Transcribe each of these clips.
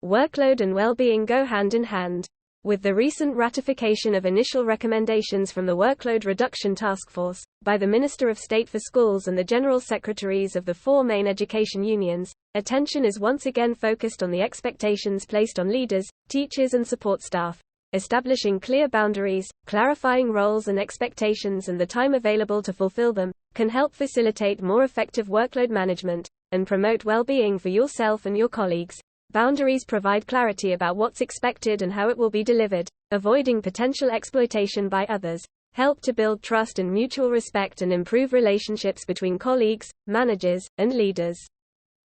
Workload and well-being go hand in hand. With the recent ratification of initial recommendations from the Workload Reduction Taskforce, by the Minister of State for Schools and the General Secretaries of the 4 main education unions, attention is once again focused on the expectations placed on leaders, teachers and support staff, establishing clear boundaries, clarifying roles and expectations and the time available to fulfill them, can help facilitate more effective workload management, and promote well-being for yourself and your colleagues. Boundaries provide clarity about what's expected and how it will be delivered, avoiding potential exploitation by others, help to build trust and mutual respect and improve relationships between colleagues, managers, and leaders.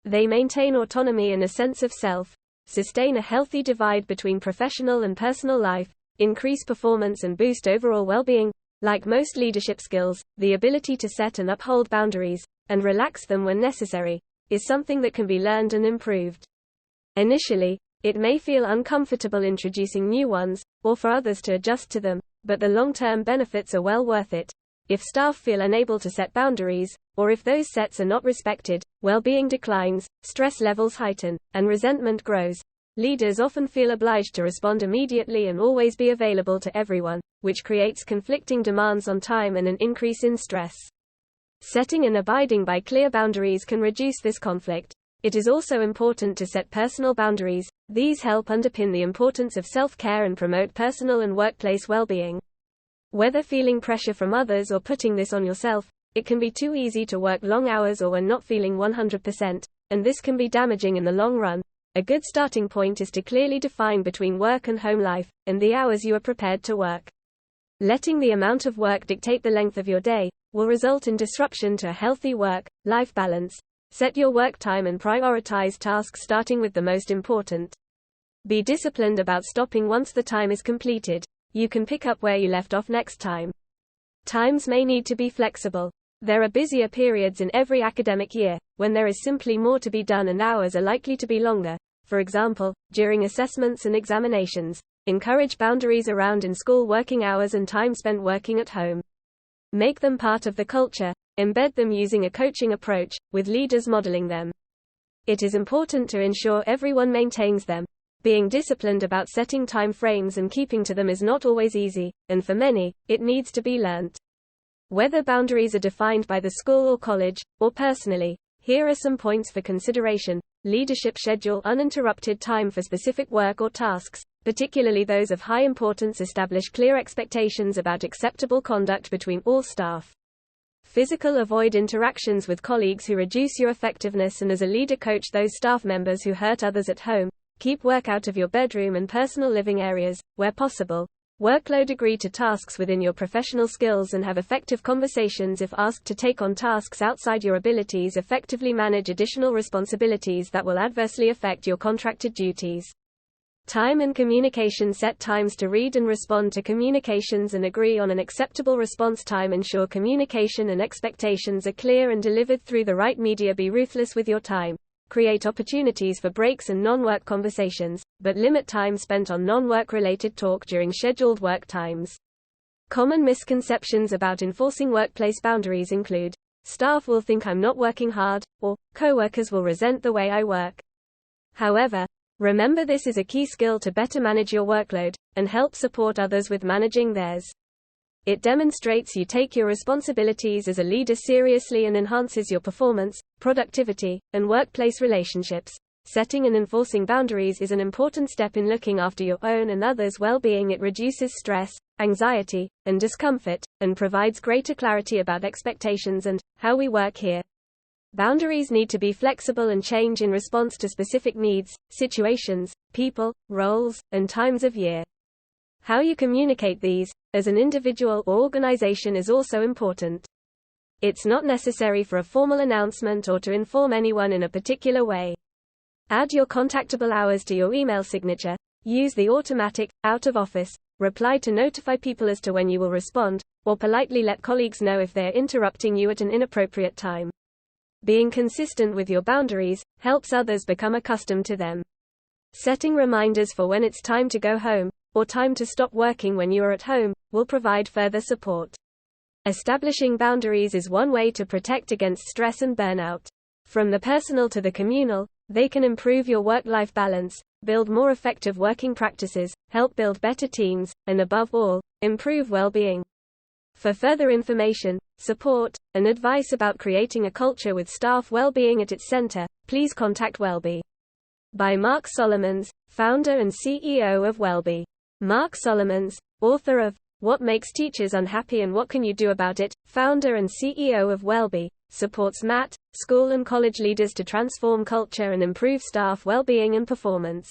They maintain autonomy and a sense of self, sustain a healthy divide between professional and personal life, increase performance and boost overall well-being. Like most leadership skills, the ability to set and uphold boundaries, and relax them when necessary, is something that can be learned and improved. Initially, it may feel uncomfortable introducing new ones, or for others to adjust to them, but the long-term benefits are well worth it. If staff feel unable to set boundaries, or if those sets are not respected, well-being declines, stress levels heighten, and resentment grows. Leaders often feel obliged to respond immediately and always be available to everyone, which creates conflicting demands on time and an increase in stress. Setting and abiding by clear boundaries can reduce this conflict. It is also important to set personal boundaries. These help underpin the importance of self-care and promote personal and workplace well-being. Whether feeling pressure from others or putting this on yourself, it can be too easy to work long hours or when not feeling 100%, and this can be damaging in the long run. A good starting point is to clearly define between work and home life, and the hours you are prepared to work. Letting the amount of work dictate the length of your day will result in disruption to a healthy work-life balance. Set your work time and prioritize tasks starting with the most important. Be disciplined about stopping once the time is completed. You can pick up where you left off next time. Times may need to be flexible. There are busier periods in every academic year, when there is simply more to be done and hours are likely to be longer. For example, during assessments and examinations. Encourage boundaries around in-school working hours and time spent working at home. Make them part of the culture. Embed them using a coaching approach, with leaders modeling them. It is important to ensure everyone maintains them. Being disciplined about setting time frames and keeping to them is not always easy, and for many, it needs to be learnt. Whether boundaries are defined by the school or college, or personally, here are some points for consideration. Leadership schedule uninterrupted time for specific work or tasks, particularly those of high importance. Establish clear expectations about acceptable conduct between all staff. PhysicalAvoid interactions with colleagues who reduce your effectiveness, and as a leader coach those staff members who hurt others at home. Keep work out of your bedroom and personal living areas, where possible. WorkloadAgree to tasks within your professional skills and have effective conversations if asked to take on tasks outside your abilities. Effectively manage additional responsibilities that will adversely affect your contracted duties. Time and communication. Set times to read and respond to communications and agree on an acceptable response time. Ensure communication and expectations are clear and delivered through the right media. Be ruthless with your time. Create opportunities for breaks and non-work conversations, but limit time spent on non-work related talk during scheduled work times. Common misconceptions about enforcing workplace boundaries include: staff will think I'm not working hard, or co-workers will resent the way I work. However, remember, this is a key skill to better manage your workload, and help support others with managing theirs. It demonstrates you take your responsibilities as a leader seriously and enhances your performance, productivity, and workplace relationships. Setting and enforcing boundaries is an important step in looking after your own and others' well-being. It reduces stress, anxiety, and discomfort, and provides greater clarity about expectations and how we work here. Boundaries need to be flexible and change in response to specific needs, situations, people, roles, and times of year. How you communicate these, as an individual or organization, is also important. It's not necessary for a formal announcement or to inform anyone in a particular way. Add your contactable hours to your email signature. Use the automatic, out-of-office, reply to notify people as to when you will respond, or politely let colleagues know if they are interrupting you at an inappropriate time. Being consistent with your boundaries helps others become accustomed to them. Setting reminders for when it's time to go home, or time to stop working when you are at home, will provide further support. Establishing boundaries is one way to protect against stress and burnout. From the personal to the communal, They can improve your work-life balance, build more effective working practices, help build better teams, and above all, improve well-being. For further information, support, and advice about creating a culture with staff well-being at its center, please contact WellBe. By Mark Solomons, founder and CEO of WellBe. Mark Solomons, author of What Makes Teachers Unhappy and What Can You Do About It, founder and CEO of WellBe, supports MAT, school and college leaders to transform culture and improve staff well-being and performance.